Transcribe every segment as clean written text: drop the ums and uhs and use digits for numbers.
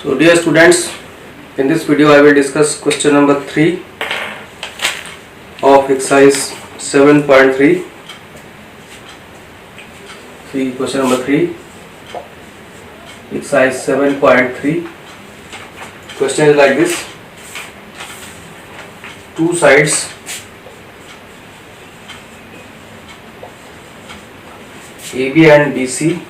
So dear students, in this video I will discuss question number 3 of exercise 7.3. See question number 3, exercise 7.3. Question is like this: two sides AB and BC,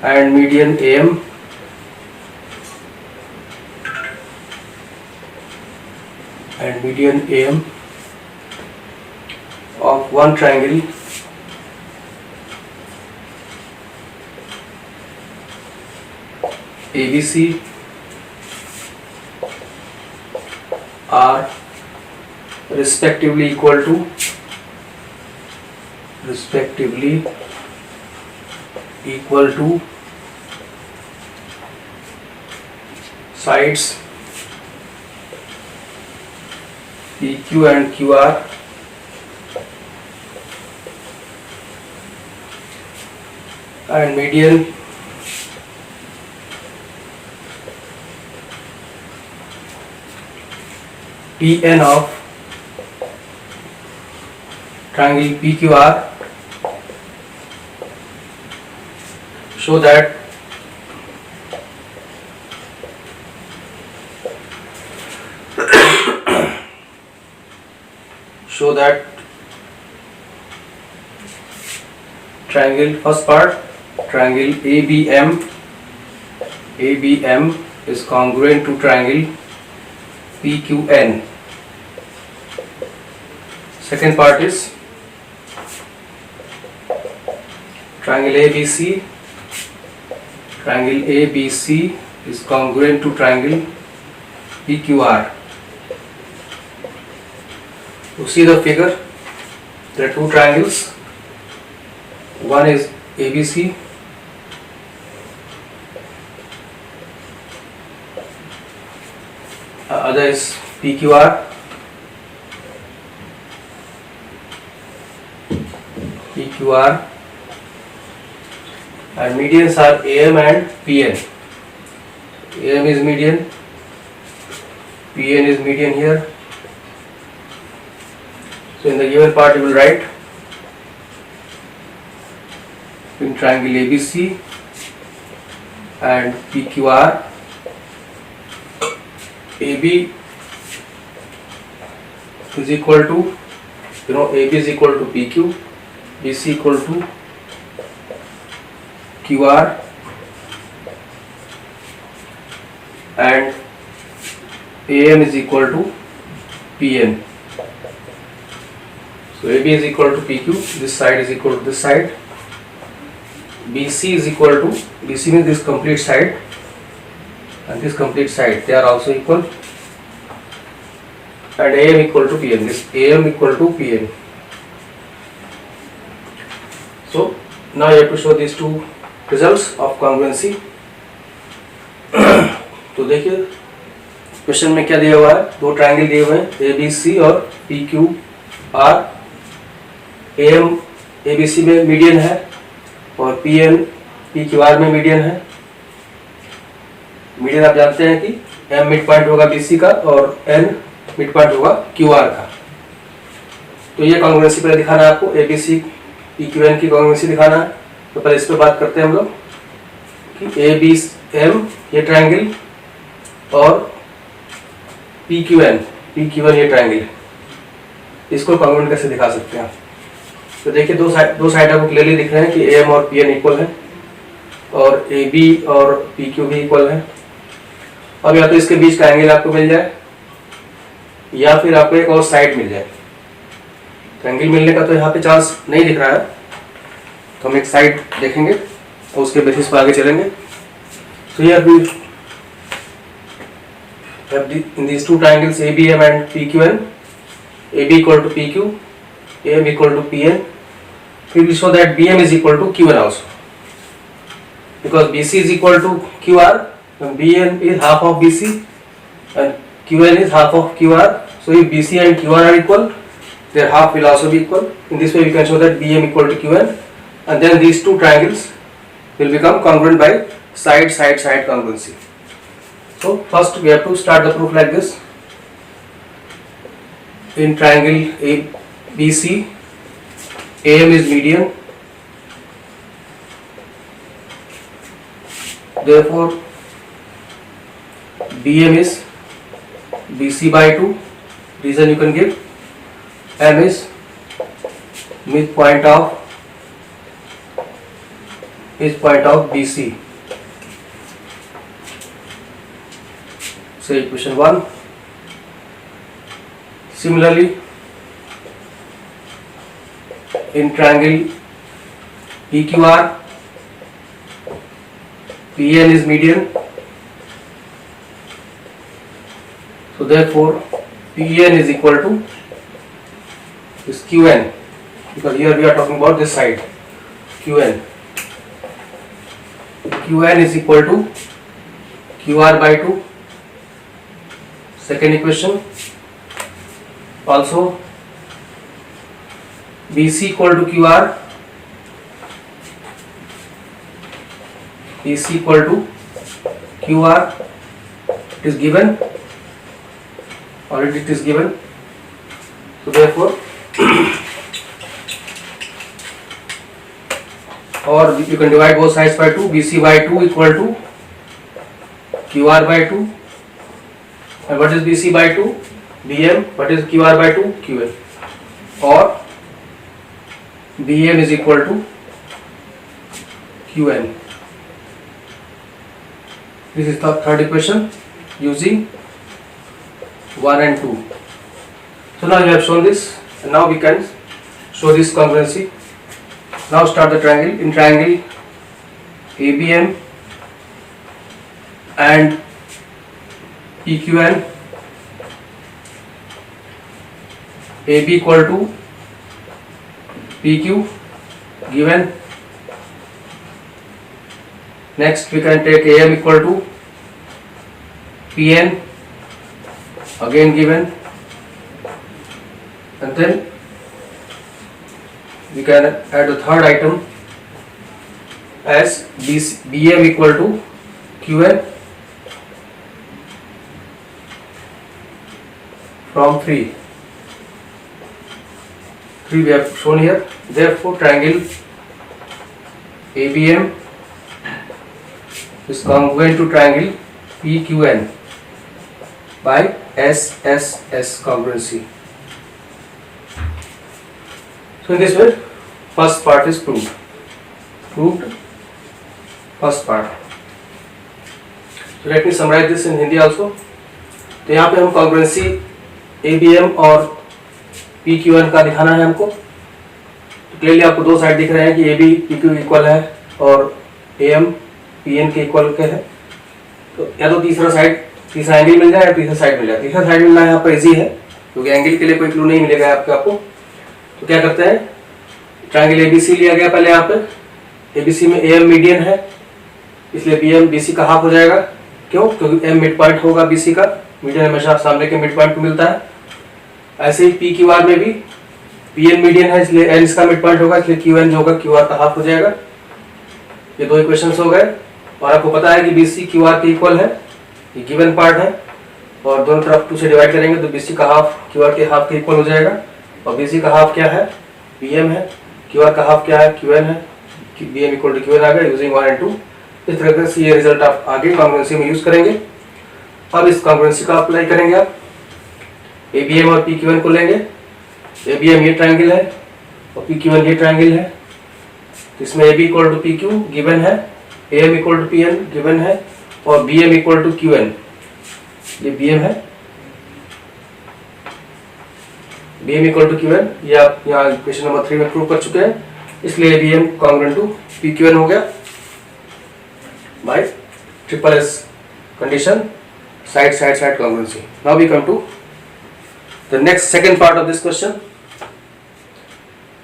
and median AM of one triangle ABC are respectively equal to sides PQ and QR and median PN of triangle PQR, so that triangle, first part, triangle ABM is congruent to triangle PQN. Second part is triangle ABC is congruent to triangle PQR. You see the figure, there are two triangles, one is ABC other is PQR. And medians are AM and PN. AM is median, PN is median here. So in the given part you will write in triangle ABC and PQR, AB is equal to, AB is equal to PQ, BC equal to QR, and AM is equal to PN. So AB is equal to PQ, this side is equal to this side, BC is equal to, BC means this complete side and this complete side, they are also equal, and AM equal to PN, this AM equal to PN. So now you have to show these two results of congruency. तो देखिए question में क्या दिया हुआ है, दो triangle दिए हुए हैं ABC और PQR. AM ABC में मीडियन है और PN PQR में मीडियन है. मीडियन आप जानते हैं कि M मिड पॉइंट होगा BC का और N मिड पॉइंट होगा QR का. तो ये कॉन्ग्रुएंसी पहले दिखाना है आपको, ABC PQN की कॉन्ग्रुएंसी दिखाना है. तो पहले इस पर बात करते हैं हम लोग कि ABM ये ट्रायंगल और PQN ये ट्रायंगल, इसको कॉन्ग्रुएंट कैसे दिखा सकते हैं. तो देखिए दो साइड आपको क्लियरली दिख रहे हैं कि AM और PN इक्वल है और AB और PQ भी इक्वल है. अब या तो इसके बीच का एंगल आपको मिल जाए या फिर आपको एक और साइड मिल जाए. एंगल मिलने का तो यहाँ पे चांस नहीं दिख रहा है, तो हम एक साइड देखेंगे और उसके बेसिस पर आगे चलेंगे. So here we have in these two triangles ABM and PQN, AB equal to PQ, AM equal to PN. We will show that BM is equal to QN also, because BC is equal to QR, and BN is half of BC and QN is half of QR. So if BC and QR are equal, their half will also be equal. In this way we can show that BM equal to QN and then these two triangles will become congruent by side congruency. So first we have to start the proof like this. In triangle ABC, AM is median, therefore BM is BC by 2. Reason you can give, M is midpoint of BC. Say equation 1. Similarly, in triangle PQR, PN is median, so therefore PN is equal to this QN, because here we are talking about this side. QN is equal to QR by 2. Second equation. Also BC equal to QR, BC equal to QR, it is given, already it is given, so therefore or you can divide both sides by 2, BC by 2 equal to QR by 2, and what is BC by 2? BM. What is QR by 2? QN. Or BM is equal to QN. This is the third equation using 1 and 2. So now you have shown this, and now we can show this congruency. Now start the triangle. In triangle ABM and PQN, AB equal to PQ given. Next we can take AM equal to PN, again given, and then we can add the third item as BM equal to QN from 3 we have shown here. Therefore triangle ABM is congruent to triangle PQN by SSS congruency. So in this way first part is proved. First part. So let me summarize this in Hindi also. तो यहाँ पे हम congruency ABM और PQN का दिखाना है हमको. तो क्लियरली आपको दो साइड दिख रहे हैं कि AB PQ इक्वल है और AM PN के इक्वल के है. तो या तो तीसरा एंगल मिल जाए या तीसरा साइड मिल जाए. तीसरा साइड मिलना यहाँ पर इजी है क्योंकि एंगल के लिए कोई क्लू नहीं मिलेगा आपको. तो क्या करते हैं, ट्रायंगल ABC लिया गया पहले. यहाँ पे ABC में AM मीडियन है, इसलिए BM BC का हाफ हो जाएगा. क्यों? क्योंकि M मिड पॉइंट होगा BC का. मीडियन हमेशा सामने के मिड पॉइंट को मिलता है. ऐसे ही PQR में भी PN मीडियन है, इसलिए N इसका मिड पॉइंट होगा, इसलिए QN जो होगा QR का हाफ हो जाएगा. ये दो इक्वेशंस हो गए. और आपको पता है कि BC QR के इक्वल है, ये गिवन पार्ट है, और दोनों तरफ 2 से डिवाइड करेंगे तो BC का हाफ QR के हाफ के इक्वल हो जाएगा. और BC का हाफ क्या है? BM है. QR का हाफ क्या है? QN है. BM इक्वल टू QN आ गया यूजिंग 1 and 2. इस तरह से ये रिजल्ट आप आगे कॉन्ग्रुएंसी में यूज करेंगे. अब इस कॉन्ग्रुएंसी का अप्लाई करेंगे. आप ABM और PQN को लेंगे. ABM ये ट्रायंगल है और PQN ये ट्रायंगल है. तो इसमें AB equal to PQ given है, AM equal to PN given है, और BM इक्वल टू QN. ये BM है, BM इक्वल टू QN. ये आप यहाँ क्वेश्चन नंबर 3 में प्रूव कर चुके हैं. इसलिए BM कॉन्ग्रुएंट टू PQN हो गया by SSS condition, side congruency. Now we come to the next second part of this question.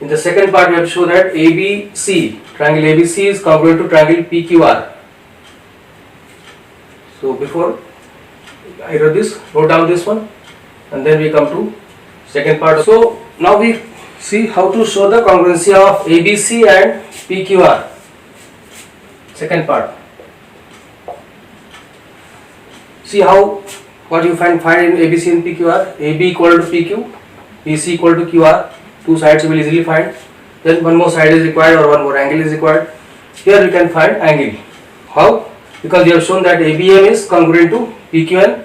In the second part we have to show that ABC, triangle ABC is congruent to triangle PQR. So before I wrote down this one, and then we come to second part. So now we See how to show the congruency of ABC and PQR. Second part. See how what you find in ABC and PQR. AB equal to PQ, BC equal to QR. Two sides you will easily find. Then one more side is required or one more angle is required. Here you can find angle. How? Because you have shown that ABM is congruent to PQN.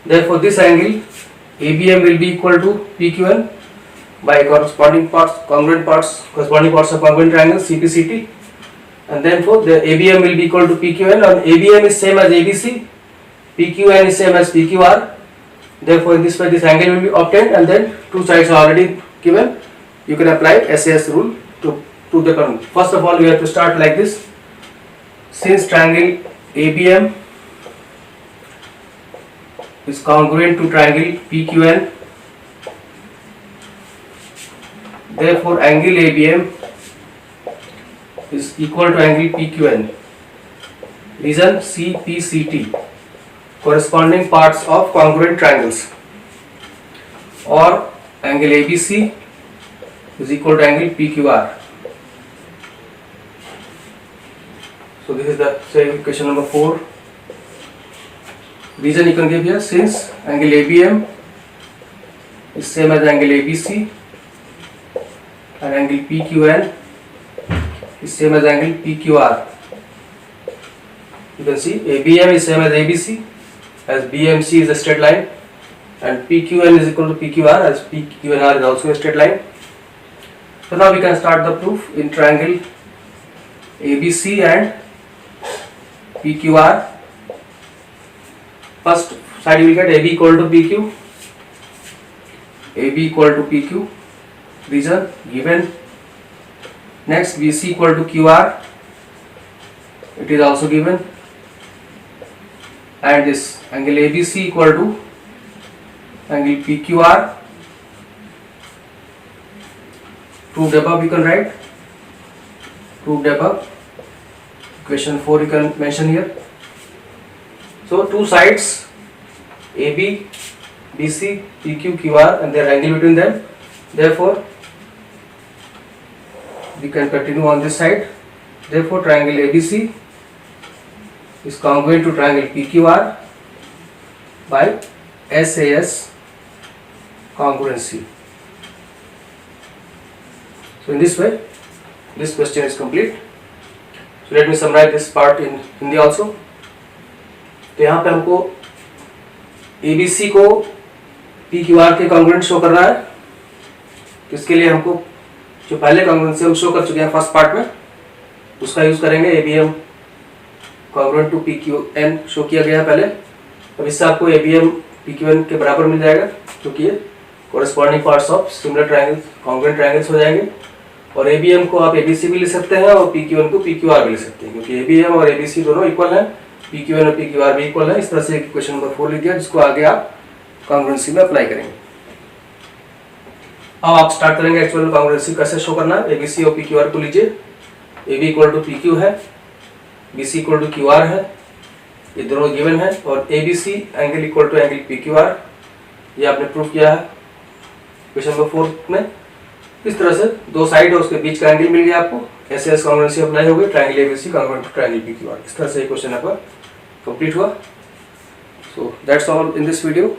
Therefore this angle ABM will be equal to PQN by corresponding parts, corresponding parts of congruent triangle CPCT. And therefore the ABM will be equal to PQN, and ABM is same as ABC. PQN is same as PQR. Therefore in this way this angle will be obtained, and then two sides are already given. You can apply SAS rule to the congruence. First of all we have to start like this. Since triangle ABM is congruent to triangle PQN, therefore angle ABM is equal to angle PQN. Reason CPCT, corresponding parts of congruent triangles, or angle ABC is equal to angle PQR. So this is the equation number 4. Reason you can give here, since angle ABM is same as angle ABC and angle PQN is same as angle PQR. You can see ABM is same as ABC, as BMC is a straight line, and PQN is equal to PQR, as PQNR is also a straight line. So now we can start the proof in triangle ABC and PQR. First side you will get AB equal to PQ, AB equal to PQ, reason given. Next BC equal to QR, it is also given, and this angle ABC equal to angle PQR. Proved above you can write, proved above. Equation 4 you can mention here. So two sides AB, BC, PQ, QR and their angle between them. Therefore we can continue on this side. Therefore triangle ABC is congruent to triangle PQR by SAS congruency. So in this way this question is complete. So let me summarize this part in Hindi also. तो यहाँ पे हमको ABC को PQR के congruent show करना है. तो इसके लिए हमको जो पहले कॉन्ग्रुएंसी हम शो कर चुके हैं फर्स्ट पार्ट में, उसका यूज करेंगे. ABM congruent to PQN show किया गया है पहले. अब इससे आपको ABM PQN के बराबर मिल जाएगा, क्योंकि ये corresponding parts of similar triangles, congruent triangles हो जाएंगे. और ABM को आप ABC भी लिख सकते हैं और PQN को PQR भी लिख सकते हैं, क्योंकि ABM और ABC दोनों इक्वल हैं, PQN और PQR भी इक्वल है. इस तरह से क्वेश्चन नंबर 4 लिख दिया, जिसको आगे आप कॉन्ग्रुएंसी में अप्लाई करेंगे. अब आप स्टार्ट करेंगे एक्चुअल कॉन्ग्रुएंसी कैसे शो करना है. ABC और PQR को लीजिए. AB इक्वल टू PQ है, BC इक्वल टू QR है, ये दोनों गिवन है. और ABC angle equal to angle PQR, ये आपने प्रूव किया है क्वेश्चन नंबर 4 में. इस तरह से दो साइड और उसके बीच का एंगल मिल गया आपको. SAS कॉन्ग्रुएंसी अप्लाई हो गई. Triangle ABC congruent to triangle PQR. इस तरह से क्वेश्चन आपका कंप्लीट हुआ. So that's all in this video.